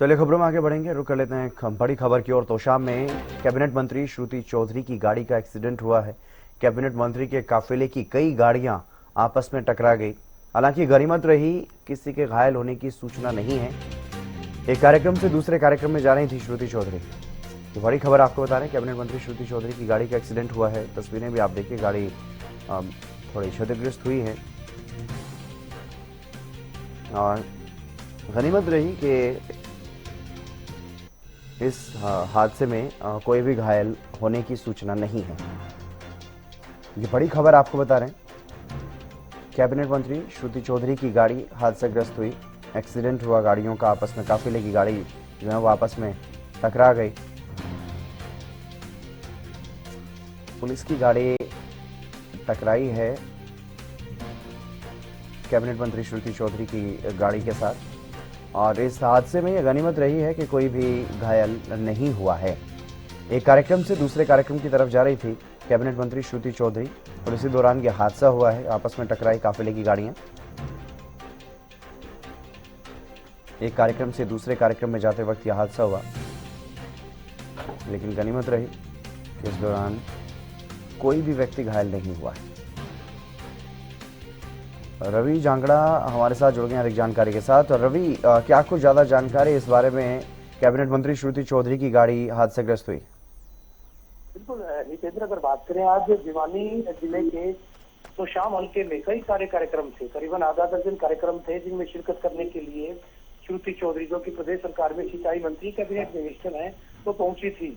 चलिए खबरों में आगे बढ़ेंगे। रुक कर लेते हैं बड़ी खबर की ओर। तोशाम में कैबिनेट मंत्री श्रुति चौधरी की गाड़ी का एक्सीडेंट हुआ है। कैबिनेट मंत्री के काफिले की कई गाड़ियां आपस में टकरा गई। हालांकि गनीमत रही, किसी के घायल होने की सूचना नहीं है। एक कार्यक्रम से दूसरे कार्यक्रम में जा रही थी श्रुति चौधरी। तो बड़ी खबर आपको बता रहे हैं, कैबिनेट मंत्री श्रुति चौधरी की गाड़ी का एक्सीडेंट हुआ है। तस्वीरें भी आप देखिए, गाड़ी थोड़ी क्षतिग्रस्त हुई है और गनीमत रही कि इस हादसे में कोई भी घायल होने की सूचना नहीं है। ये बड़ी खबर आपको बता रहे हैं, कैबिनेट मंत्री श्रुति चौधरी की गाड़ी हादसाग्रस्त हुई। एक्सीडेंट हुआ, गाड़ियों का आपस में, काफिले की गाड़ी जो है वो आपस में टकरा गई। पुलिस की गाड़ी टकराई है कैबिनेट मंत्री श्रुति चौधरी की गाड़ी के साथ, और इस हादसे में यह गनीमत रही है कि कोई भी घायल नहीं हुआ है। एक कार्यक्रम से दूसरे कार्यक्रम की तरफ जा रही थी कैबिनेट मंत्री श्रुति चौधरी और इसी दौरान यह हादसा हुआ है। आपस में टकराई काफिले की गाड़ियां। एक कार्यक्रम से दूसरे कार्यक्रम में जाते वक्त यह हादसा हुआ, लेकिन गनीमत रही कि इस दौरान कोई भी व्यक्ति घायल नहीं हुआ है। रवि जांगड़ा हमारे साथ जुड़ गए हैं अधिक जानकारी के साथ। और रवि, क्या कुछ ज्यादा जानकारी इस बारे में, कैबिनेट मंत्री श्रुति चौधरी की गाड़ी हादसाग्रस्त हुई? बिल्कुल हितेंद्र, अगर बात करें आज भिवानी जिले के तोशाम हल्के में कई सारे कार्यक्रम थे, करीबन आधा दर्जन कार्यक्रम थे जिनमें शिरकत करने के लिए श्रुति चौधरी, जो कि प्रदेश सरकार में सिंचाई मंत्री कैबिनेट मिनिस्टर है, तो पहुंची थी।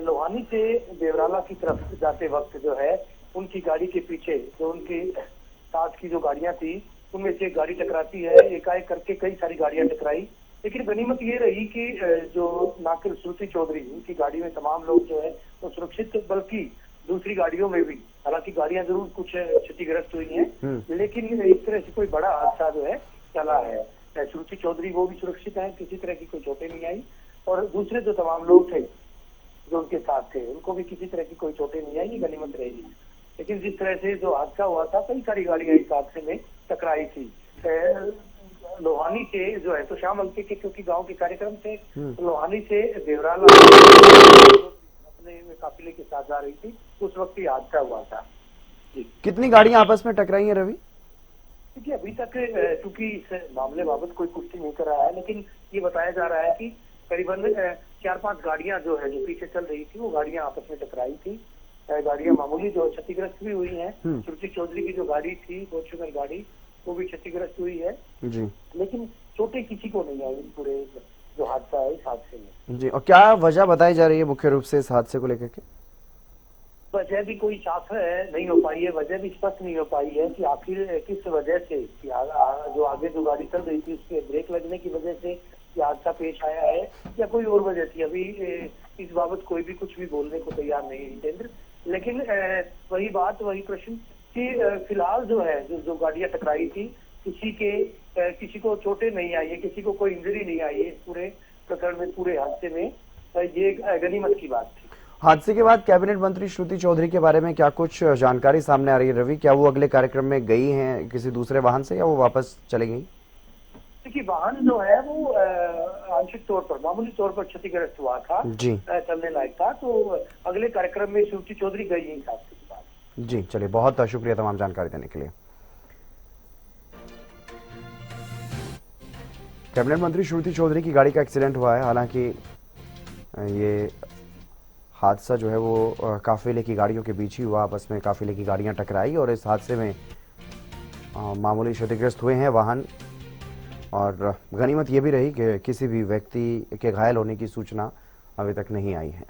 लोहानी से देवराला की तरफ जाते वक्त जो है उनकी गाड़ी के पीछे जो उनकी साथ की जो गाड़ियां थी उनमें से एक गाड़ी टकराती है। एकाएक करके कई सारी गाड़ियां टकराई, लेकिन गनीमत ये रही कि जो नाकिल श्रुति चौधरी, उनकी गाड़ी में तमाम लोग जो है तो सुरक्षित, बल्कि दूसरी गाड़ियों में भी, हालांकि गाड़ियां जरूर कुछ क्षतिग्रस्त हुई हैं, लेकिन इस तरह से कोई बड़ा हादसा जो है चला है। श्रुति चौधरी वो भी सुरक्षित है, किसी तरह की कोई चोटें नहीं आई, और दूसरे जो तमाम लोग थे जो उनके साथ थे उनको भी किसी तरह की कोई चोटें नहीं आई, ये गनीमत रहेगी। लेकिन जिस तरह से जो हादसा हुआ था, कई सारी गाड़ियां इस हादसे में टकराई थी। लोहानी से जो है तो शाम हल्के के, क्योंकि गांव के कार्यक्रम थे, लोहानी से देवराला अपने काफिले के साथ जा रही थी, उस वक्त ये हादसा हुआ था। कितनी गाड़ियां आपस में टकराई हैं रवि? देखिए, अभी तक चूंकि इस मामले बाबत कोई पुष्टि नहीं कर रहा है, लेकिन ये बताया जा रहा है कि करीबन 4-5 गाड़ियां जो है जो पीछे चल रही थी वो गाड़ियां आपस में टकराई थी। गाड़ियां मामूली जो क्षतिग्रस्त भी हुई हैं। श्रुति चौधरी की जो गाड़ी थी, फॉर्च्यूनर गाड़ी, वो भी क्षतिग्रस्त हुई है जी, लेकिन चोटें किसी को नहीं आई पूरे जो हादसा है इस हादसे में जी। और क्या वजह बताई जा रही है मुख्य रूप से इस हादसे को लेकर के? वजह भी कोई साफ नहीं हो पाई है, वजह भी स्पष्ट नहीं हो पाई है कि आखिर किस वजह से, जो आगे जो गाड़ी चल रही थी उसके ब्रेक लगने की वजह से ये हादसा पेश आया है या कोई और वजह थी। अभी इस बाबत कोई भी कुछ भी बोलने को तैयार नहीं है जितेंद्र। लेकिन वही बात, वही प्रश्न कि फिलहाल जो है जो गाड़ियां टकराई थी, किसी को चोटें नहीं आई है, किसी को कोई इंजरी नहीं आई है इस पूरे प्रकरण में, पूरे हादसे में। ये गनीमत की बात थी। हादसे के बाद कैबिनेट मंत्री श्रुति चौधरी के बारे में क्या कुछ जानकारी सामने आ रही है रवि? क्या वो अगले कार्यक्रम में गई हैं किसी दूसरे वाहन से, या वो वापस चले गई? देखिए, वाहन जो है वो आंशिक तौर पर, मामूली तौर पर क्षतिग्रस्त हुआ था जी, चलने लायक था, तो अगले कार्यक्रम में श्रुति चौधरी गई है इस हादसे के बाद जी। चलिए, बहुत शुक्रिया तमाम जानकारी देने के लिए। कैबिनेट मंत्री श्रुति चौधरी की गाड़ी का एक्सीडेंट हुआ है। हालांकि ये हादसा जो है वो काफिले की गाड़ियों के बीच ही हुआ, आपस में काफिले की गाड़ियां टकराई और इस हादसे में मामूली क्षतिग्रस्त हुए हैं वाहन। और गनीमत ये भी रही कि किसी भी व्यक्ति के घायल होने की सूचना अभी तक नहीं आई है।